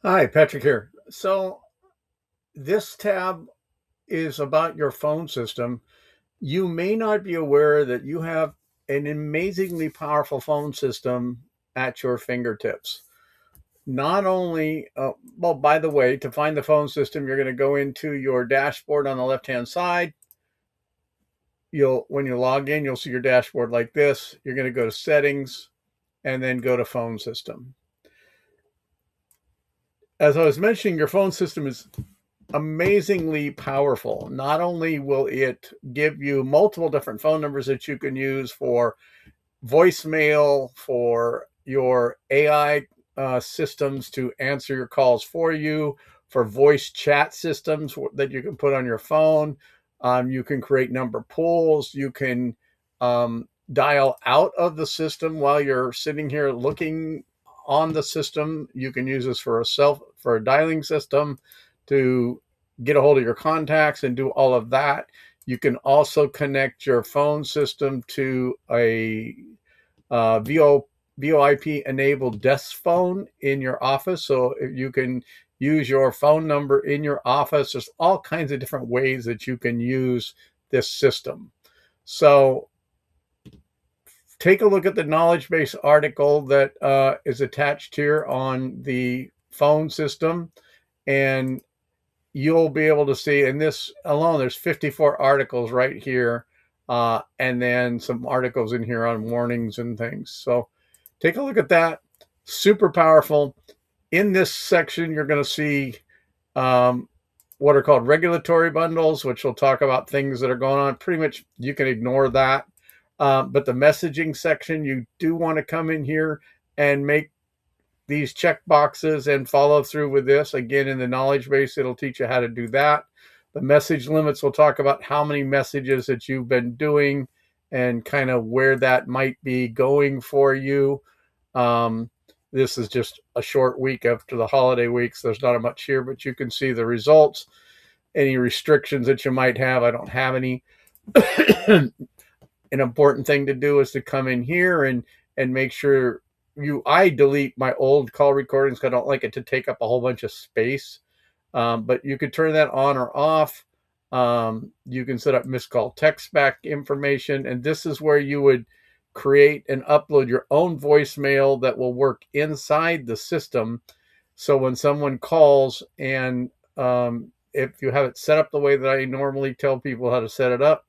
Hi, Patrick here. So, this tab is about your phone system. You may not be aware that you have an amazingly powerful phone system at your fingertips. Not only, well, by the way, to find the phone system, you're going to go into your dashboard on the left-hand side. When you log in, you'll see your dashboard like this. You're going to go to settings and then go to phone system. As I was mentioning, your phone system is amazingly powerful. Not only will it give you multiple different phone numbers that you can use for voicemail, for your AI systems to answer your calls for you, for voice chat systems that you can put on your phone. You can create number pools. You can dial out of the system while you're sitting here looking on the system. You can use this for a dialing system to get a hold of your contacts and do all of that. You can also connect your phone system to a VoIP enabled desk phone in your office. So you can use your phone number in your office. There's all kinds of different ways that you can use this system. So take a look at the knowledge base article that is attached here on the phone system, and you'll be able to see in this alone, there's 54 articles right here, and then some articles in here on warnings and things. So take a look at that. Super powerful. In this section, you're going to see what are called regulatory bundles, which will talk about things that are going on. Pretty much you can ignore that. But the messaging section, you do want to come in here and make these check boxes and follow through with this. Again, in the knowledge base, it'll teach you how to do that. The message limits will talk about how many messages that you've been doing and kind of where that might be going for you. This is just a short week after the holiday weeks. There's not much here, but you can see the results. Any restrictions that you might have, I don't have any. An important thing to do is to come in here and make sure I delete my old call recordings because I don't like it to take up a whole bunch of space. But you could turn that on or off. You can set up missed call text back information, and this is where you would create and upload your own voicemail that will work inside the system. So when someone calls, and if you have it set up the way that I normally tell people how to set it up,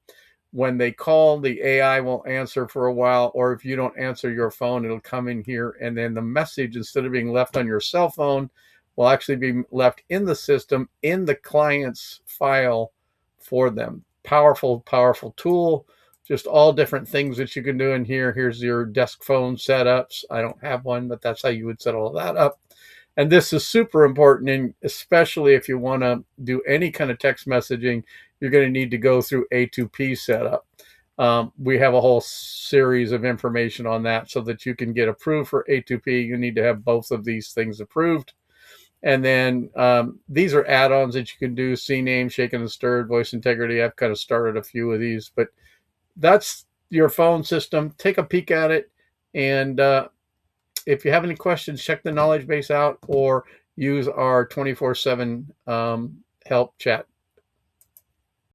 when they call, the AI will answer for a while, or if you don't answer your phone, it'll come in here, and then the message, instead of being left on your cell phone, will actually be left in the system, in the client's file for them. Powerful, powerful tool. Just all different things that you can do in here. Here's your desk phone setups. I don't have one, but that's how you would set all that up. And this is super important, and especially if you want to do any kind of text messaging, you're going to need to go through A2P setup. We have a whole series of information on that. So that you can get approved for A2P, you need to have both of these things approved. And then these are add-ons that you can do: CNAME, Shaken and Stirred, Voice Integrity. I've kind of started a few of these, but that's your phone system. Take a peek at it, and if you have any questions, check the knowledge base out or use our 24/7 help chat.